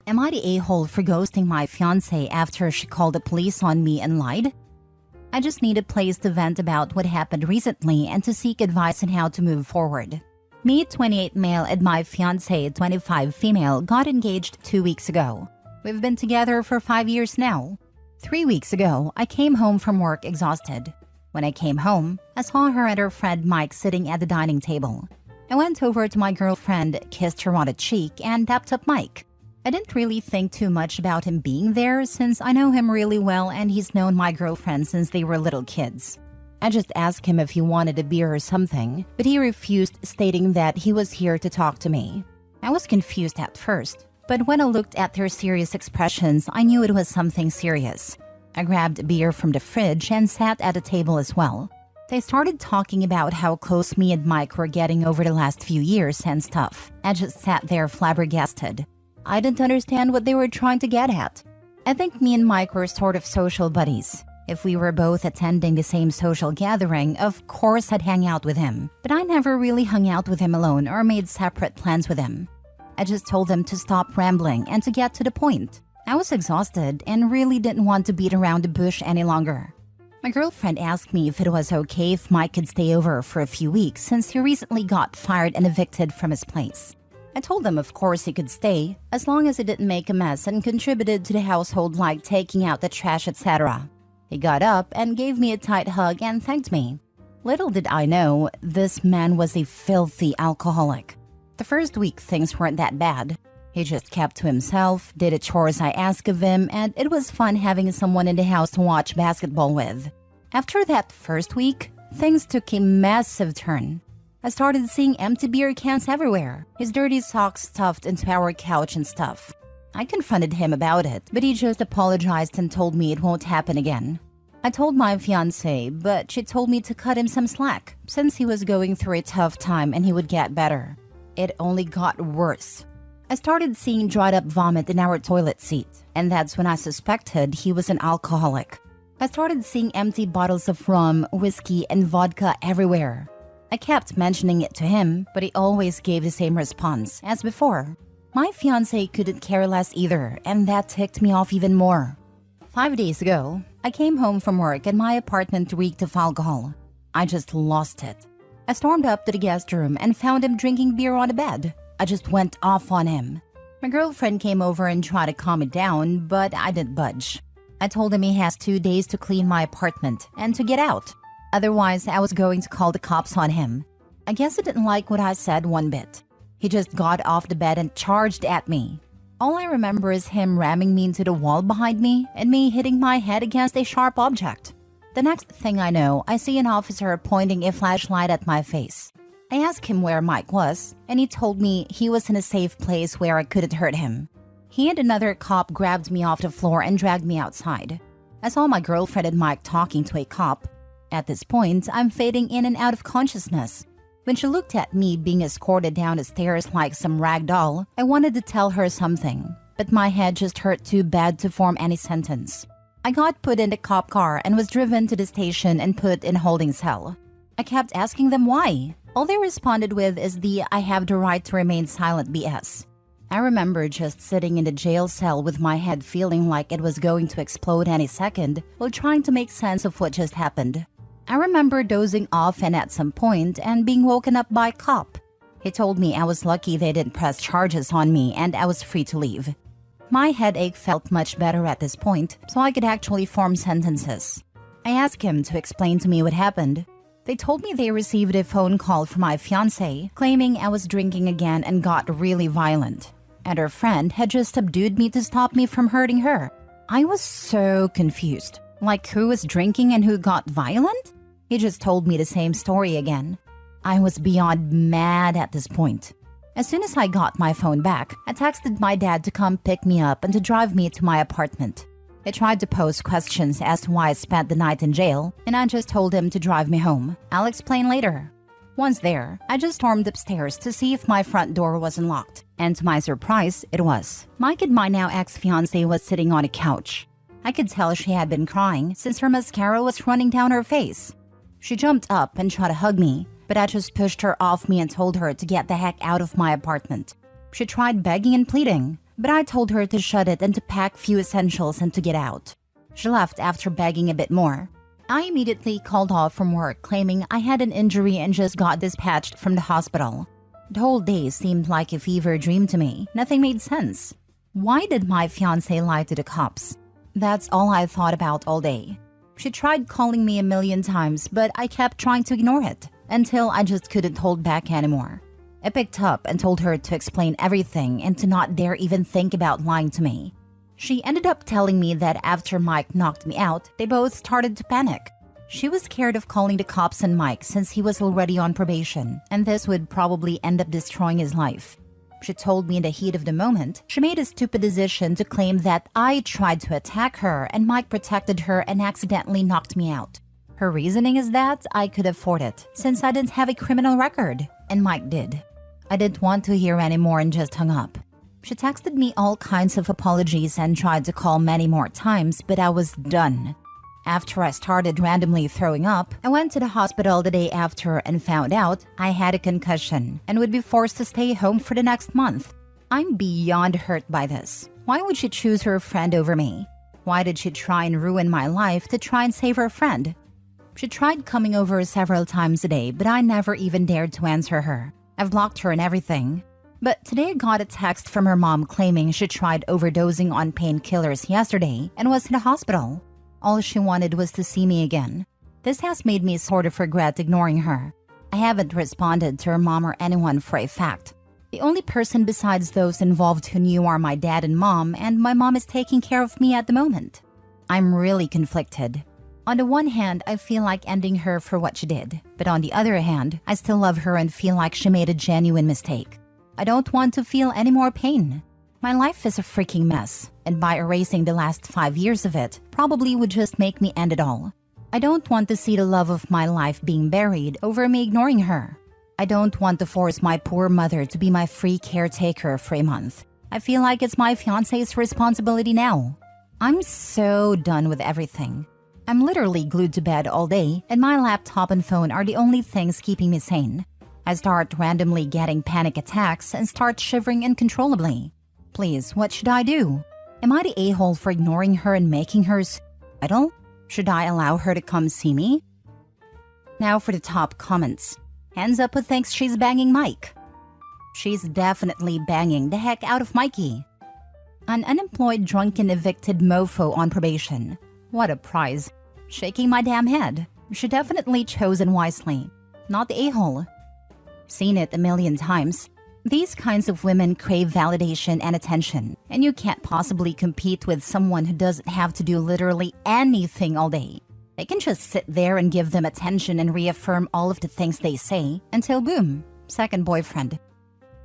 Am I the a-hole for ghosting my fiancé after she called the police on me and lied? I just need a place to vent about what happened recently and to seek advice on how to move forward. Me, 28 male, and my fiancé, 25 female, got engaged 2 weeks ago. We've been together for 5 years now. 3 weeks ago, I came home from work exhausted. When I came home, I saw her and her friend Mike sitting at the dining table. I went over to my girlfriend, kissed her on the cheek, and dapped up Mike. I didn't really think too much about him being there since I know him really well and he's known my girlfriend since they were little kids. I just asked him if he wanted a beer or something, but he refused, stating that he was here to talk to me. I was confused at first, but when I looked at their serious expressions, I knew it was something serious. I grabbed a beer from the fridge and sat at the table as well. They started talking about how close me and Mike were getting over the last few years and stuff. I just sat there flabbergasted. I didn't understand what they were trying to get at. I think me and Mike were sort of social buddies. If we were both attending the same social gathering, of course I'd hang out with him. But I never really hung out with him alone or made separate plans with him. I just told him to stop rambling and to get to the point. I was exhausted and really didn't want to beat around the bush any longer. My girlfriend asked me if it was okay if Mike could stay over for a few weeks since he recently got fired and evicted from his place. I told him of course he could stay, as long as he didn't make a mess and contributed to the household like taking out the trash, etc. He got up and gave me a tight hug and thanked me. Little did I know, this man was a filthy alcoholic. The first week things weren't that bad. He just kept to himself, did the chores I asked of him, and it was fun having someone in the house to watch basketball with. After that first week, things took a massive turn. I started seeing empty beer cans everywhere, his dirty socks stuffed into our couch and stuff. I confronted him about it, but he just apologized and told me it won't happen again. I told my fiancée, but she told me to cut him some slack, since he was going through a tough time and he would get better. It only got worse. I started seeing dried up vomit in our toilet seat, and that's when I suspected he was an alcoholic. I started seeing empty bottles of rum, whiskey, and vodka everywhere. I kept mentioning it to him, but he always gave the same response as before. My fiancé couldn't care less either, and that ticked me off even more. 5 days ago, I came home from work and my apartment reeked of alcohol. I just lost it. I stormed up to the guest room and found him drinking beer on the bed. I just went off on him. My girlfriend came over and tried to calm it down, but I didn't budge. I told him he has 2 days to clean my apartment and to get out. Otherwise, I was going to call the cops on him. I guess he didn't like what I said one bit. He just got off the bed and charged at me. All I remember is him ramming me into the wall behind me and me hitting my head against a sharp object. The next thing I know, I see an officer pointing a flashlight at my face. I asked him where Mike was, and he told me he was in a safe place where I couldn't hurt him. He and another cop grabbed me off the floor and dragged me outside. I saw my girlfriend and Mike talking to a cop. At this point, I'm fading in and out of consciousness. When she looked at me being escorted down the stairs like some rag doll, I wanted to tell her something, but my head just hurt too bad to form any sentence. I got put in the cop car and was driven to the station and put in holding cell. I kept asking them why. All they responded with is the "I have the right to remain silent" BS. I remember just sitting in the jail cell with my head feeling like it was going to explode any second while trying to make sense of what just happened. I remember dozing off and at some point and being woken up by a cop. He told me I was lucky they didn't press charges on me and I was free to leave. My headache felt much better at this point, so I could actually form sentences. I asked him to explain to me what happened. They told me they received a phone call from my fiancée claiming I was drinking again and got really violent. And her friend had just subdued me to stop me from hurting her. I was so confused. Like who was drinking and who got violent? He just told me the same story again. I was beyond mad at this point. As soon as I got my phone back, I texted my dad to come pick me up and to drive me to my apartment. He tried to pose questions as to why I spent the night in jail, and I just told him to drive me home. I'll explain later. Once there, I just stormed upstairs to see if my front door was unlocked, and to my surprise, it was. Mike and my now ex-fiancée was sitting on a couch. I could tell she had been crying since her mascara was running down her face. She jumped up and tried to hug me, but I just pushed her off me and told her to get the heck out of my apartment. She tried begging and pleading, but I told her to shut it and to pack few essentials and to get out. She left after begging a bit more. I immediately called off from work, claiming I had an injury and just got dispatched from the hospital. The whole day seemed like a fever dream to me. Nothing made sense. Why did my fiancé lie to the cops? That's all I thought about all day. She tried calling me a million times, but I kept trying to ignore it until I just couldn't hold back anymore. I picked up and told her to explain everything and to not dare even think about lying to me. She ended up telling me that after Mike knocked me out, they both started to panic. She was scared of calling the cops on Mike since he was already on probation, and this would probably end up destroying his life. She told me in the heat of the moment, she made a stupid decision to claim that I tried to attack her and Mike protected her and accidentally knocked me out. Her reasoning is that I could afford it, since I didn't have a criminal record, and Mike did. I didn't want to hear anymore and just hung up. She texted me all kinds of apologies and tried to call many more times, but I was done. After I started randomly throwing up, I went to the hospital the day after and found out I had a concussion and would be forced to stay home for the next month. I'm beyond hurt by this. Why would she choose her friend over me? Why did she try and ruin my life to try and save her friend? She tried coming over several times a day, but I never even dared to answer her. I've blocked her and everything. But today I got a text from her mom claiming she tried overdosing on painkillers yesterday and was in the hospital. All she wanted was to see me again. This has made me sort of regret ignoring her. I haven't responded to her mom or anyone for a fact. The only person besides those involved who knew are my dad and my mom is taking care of me at the moment. I'm really conflicted. On the one hand, I feel like ending her for what she did. But on the other hand, I still love her and feel like she made a genuine mistake. I don't want to feel any more pain. My life is a freaking mess, and by erasing the last 5 years of it, probably would just make me end it all. I don't want to see the love of my life being buried over me ignoring her. I don't want to force my poor mother to be my free caretaker for a month. I feel like it's my fiancé's responsibility now. I'm so done with everything. I'm literally glued to bed all day, and my laptop and phone are the only things keeping me sane. I start randomly getting panic attacks and start shivering uncontrollably. Please, what should I do? Am I the a-hole for ignoring her and making her idle? Should I allow her to come see me? Now for the top comments. Hands up who thinks she's banging Mike. She's definitely banging the heck out of Mikey. An unemployed, drunken, evicted mofo on probation. What a prize. Shaking my damn head. She definitely chosen wisely. Not the a-hole. Seen it a million times. These kinds of women crave validation and attention, and you can't possibly compete with someone who doesn't have to do literally anything all day. They can just sit there and give them attention and reaffirm all of the things they say until boom, second boyfriend.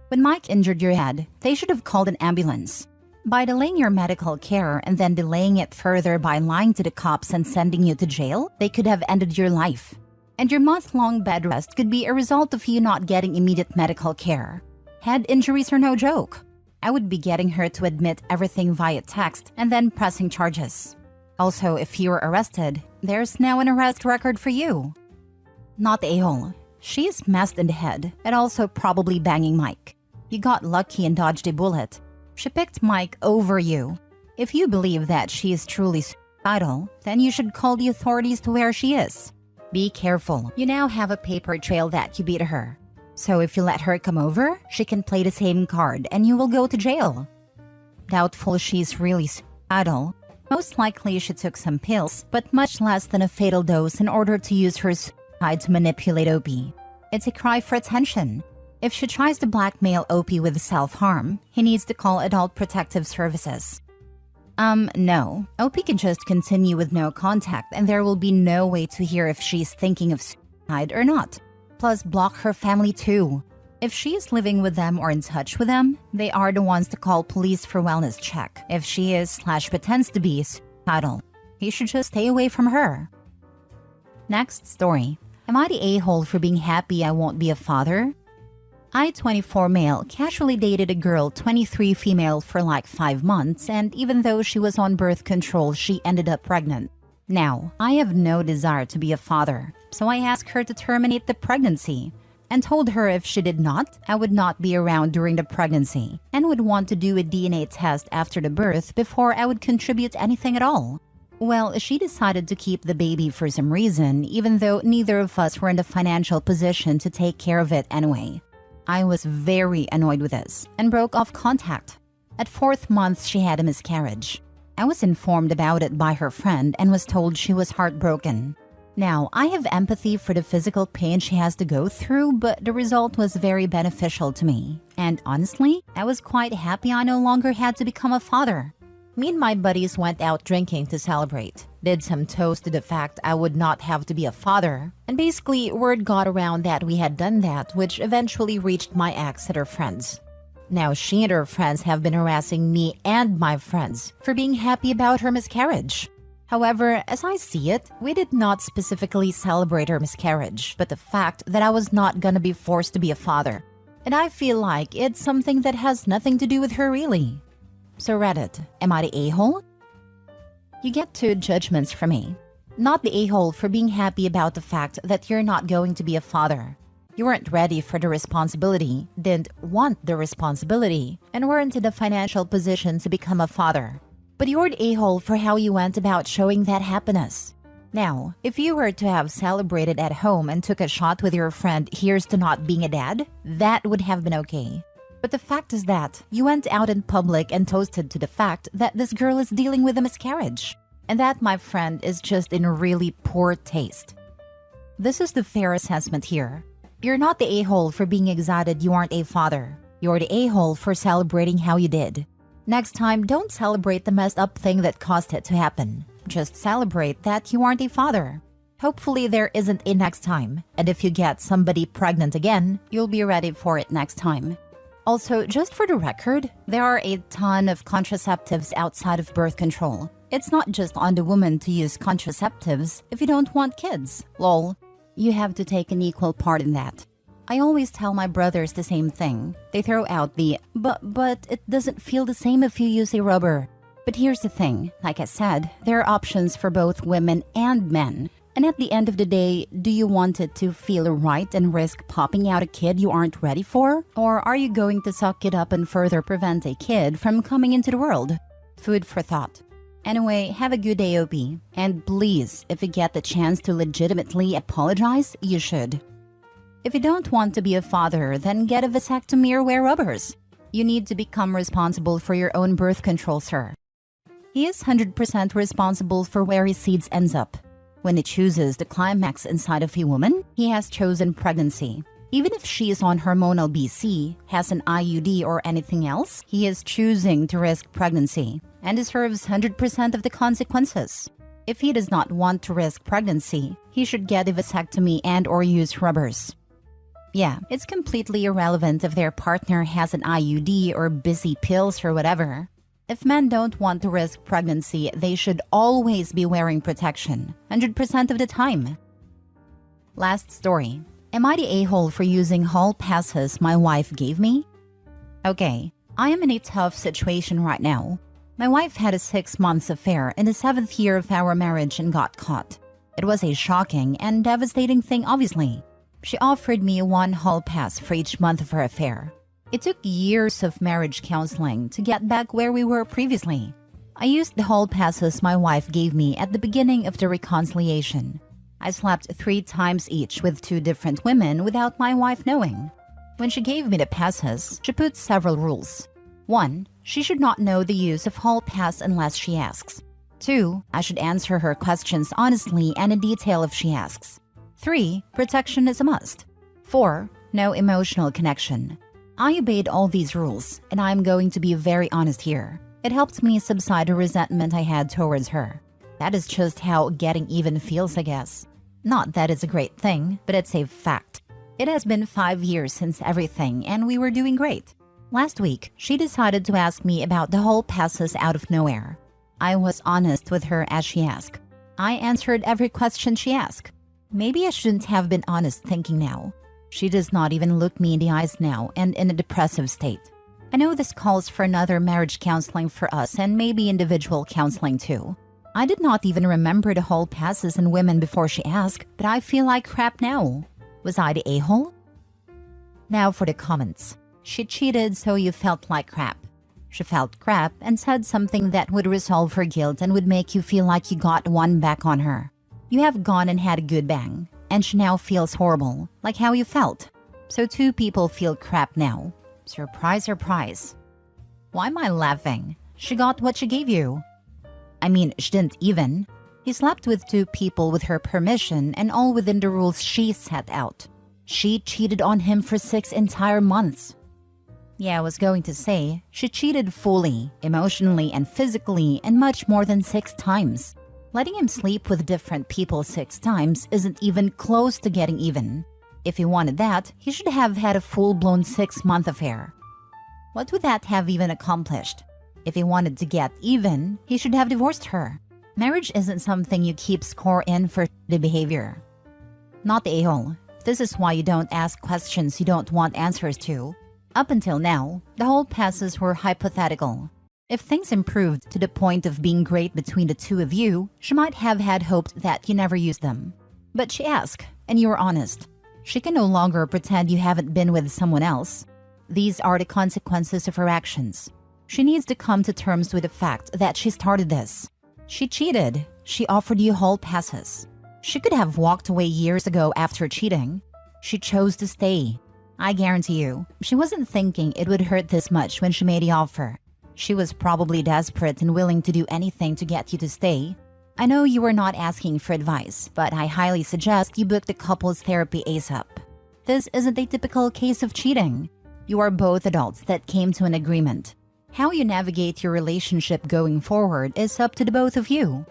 When Mike injured your head, they should have called an ambulance. By delaying your medical care and then delaying it further by lying to the cops and sending you to jail, they could have ended your life. And your month-long bed rest could be a result of you not getting immediate medical care. Head injuries are no joke. I would be getting her to admit everything via text and then pressing charges. Also, if you were arrested, there's now an arrest record for you. Not the a-hole. She's messed in the head and also probably banging Mike. You got lucky and dodged a bullet. She picked Mike over you. If you believe that she is truly suicidal, then you should call the authorities to where she is. Be careful. You now have a paper trail that you beat her. So if you let her come over, she can play the same card and you will go to jail. Doubtful she's really suicidal. Most likely she took some pills, but much less than a fatal dose in order to use her suicide to manipulate Opie. It's a cry for attention. If she tries to blackmail Opie with self-harm, he needs to call Adult Protective Services. No. Opie can just continue with no contact and there will be no way to hear if she's thinking of suicide or not. Plus, block her family too. If she's living with them or in touch with them, they are the ones to call police for wellness check. If she is/pretends to be suicidal, he should just stay away from her. Next story. Am I the a-hole for being happy I won't be a father? I, 24 male, casually dated a girl, 23 female for like 5 months, and even though she was on birth control, she ended up pregnant. Now, I have no desire to be a father, so I asked her to terminate the pregnancy. and told her if she did not, I would not be around during the pregnancy and would want to do a DNA test after the birth before I would contribute anything at all. Well, she decided to keep the baby for some reason, even though neither of us were in the financial position to take care of it anyway. I was very annoyed with this and broke off contact. At 4th month, she had a miscarriage. I was informed about it by her friend and was told she was heartbroken. Now, I have empathy for the physical pain she has to go through, but the result was very beneficial to me. And honestly, I was quite happy I no longer had to become a father. Me and my buddies went out drinking to celebrate, did some toast to the fact I would not have to be a father, and basically word got around that we had done that, which eventually reached my ex and her friends. Now she and her friends have been harassing me and my friends for being happy about her miscarriage. However, as I see it, we did not specifically celebrate her miscarriage, but the fact that I was not gonna be forced to be a father. And I feel like it's something that has nothing to do with her really. So Reddit, am I the a-hole? You get 2 judgments from me. Not the a-hole for being happy about the fact that you're not going to be a father. You weren't ready for the responsibility, didn't want the responsibility, and weren't in the financial position to become a father. But you're the a-hole for how you went about showing that happiness. Now, if you were to have celebrated at home and took a shot with your friend, here's to not being a dad, that would have been okay. But the fact is that you went out in public and toasted to the fact that this girl is dealing with a miscarriage. And that, my friend, is just in really poor taste. This is the fair assessment here. You're not the a-hole for being excited you aren't a father. You're the a-hole for celebrating how you did. Next time, don't celebrate the messed up thing that caused it to happen. Just celebrate that you aren't a father. Hopefully there isn't a next time. And if you get somebody pregnant again, you'll be ready for it next time. Also, just for the record, there are a ton of contraceptives outside of birth control. It's not just on the woman to use contraceptives if you don't want kids. Lol. You have to take an equal part in that. I always tell my brothers the same thing. They throw out the, but it doesn't feel the same if you use a rubber. But here's the thing, like I said, there are options for both women and men. And at the end of the day, do you want it to feel right and risk popping out a kid you aren't ready for? Or are you going to suck it up and further prevent a kid from coming into the world? Food for thought. Anyway, have a good day, OP. And please, if you get the chance to legitimately apologize, you should. If you don't want to be a father, then get a vasectomy or wear rubbers. You need to become responsible for your own birth control, sir. He is 100% responsible for where his seeds ends up. When he chooses the climax inside of a woman, he has chosen pregnancy. Even if she is on hormonal BC, has an IUD or anything else, he is choosing to risk pregnancy and deserves 100% of the consequences. If he does not want to risk pregnancy, he should get a vasectomy and or use rubbers. Yeah, it's completely irrelevant if their partner has an IUD or busy pills or whatever. If men don't want to risk pregnancy, they should always be wearing protection, 100% of the time. Last story. Am I the a-hole for using hall passes my wife gave me? Okay, I am in a tough situation right now. My wife had a 6-month affair in the 7th year of our marriage and got caught. It was a shocking and devastating thing, obviously. She offered me 1 hall pass for each month of her affair. It took years of marriage counseling to get back where we were previously. I used the hall passes my wife gave me at the beginning of the reconciliation. I slept 3 times each with 2 different women without my wife knowing. When she gave me the passes, she put several rules. 1. She should not know the use of hall pass unless she asks. 2. I should answer her questions honestly and in detail if she asks. 3. Protection is a must. 4. No emotional connection. I obeyed all these rules, and I'm going to be very honest here. It helped me subside the resentment I had towards her. That is just how getting even feels, I guess. Not that it's a great thing, but it's a fact. It has been 5 years since everything, and we were doing great. Last week, she decided to ask me about the hall passes out of nowhere. I was honest with her as she asked. I answered every question she asked. Maybe I shouldn't have been honest thinking now. She does not even look me in the eyes now and in a depressive state. I know this calls for another marriage counseling for us and maybe individual counseling too. I did not even remember the hall passes in women before she asked, but I feel like crap now. Was I the a-hole? Now for the comments. She cheated so you felt like crap. She felt crap and said something that would resolve her guilt and would make you feel like you got one back on her. You have gone and had a good bang, and she now feels horrible, like how you felt. So two people feel crap now. Surprise, surprise. Why am I laughing? She got what she gave you. I mean, she didn't even. He slept with two people with her permission and all within the rules she set out. She cheated on him for 6 entire months. Yeah, I was going to say, she cheated fully, emotionally and physically, and much more than 6 times. Letting him sleep with different people 6 times isn't even close to getting even. If he wanted that, he should have had a full-blown 6-month affair. What would that have even accomplished? If he wanted to get even, he should have divorced her. Marriage isn't something you keep score in for the behavior. Not the a-hole. This is why you don't ask questions you don't want answers to. Up until now, the whole passes were hypothetical. If things improved to the point of being great between the two of you, she might have had hoped that you never used them. But she asked, and you were honest. She can no longer pretend you haven't been with someone else. These are the consequences of her actions. She needs to come to terms with the fact that she started this. She cheated. She offered you whole passes. She could have walked away years ago after cheating. She chose to stay. I guarantee you, she wasn't thinking it would hurt this much when she made the offer. She was probably desperate and willing to do anything to get you to stay. I know you were not asking for advice, but I highly suggest you book the couples therapy ASAP. This isn't a typical case of cheating. You are both adults that came to an agreement. How you navigate your relationship going forward is up to the both of you.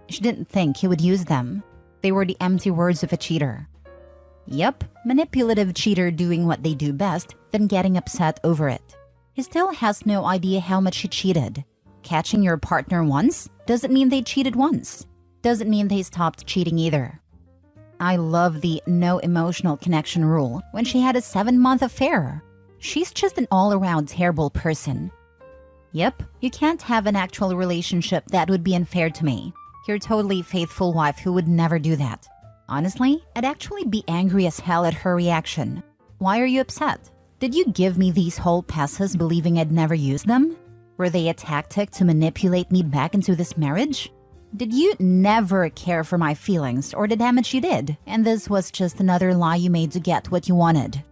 She didn't think he would use them. They were the empty words of a cheater. Yep, manipulative cheater doing what they do best, then getting upset over it. He still has no idea how much he cheated. Catching your partner once doesn't mean they cheated once. Doesn't mean they stopped cheating either. I love the no emotional connection rule when she had a 7-month affair. She's just an all-around terrible person. Yep, you can't have an actual relationship that would be unfair to me. Your totally faithful wife who would never do that. Honestly, I'd actually be angry as hell at her reaction. Why are you upset? Did you give me these whole passes believing I'd never use them? Were they a tactic to manipulate me back into this marriage? Did you never care for my feelings or the damage you did, and this was just another lie you made to get what you wanted?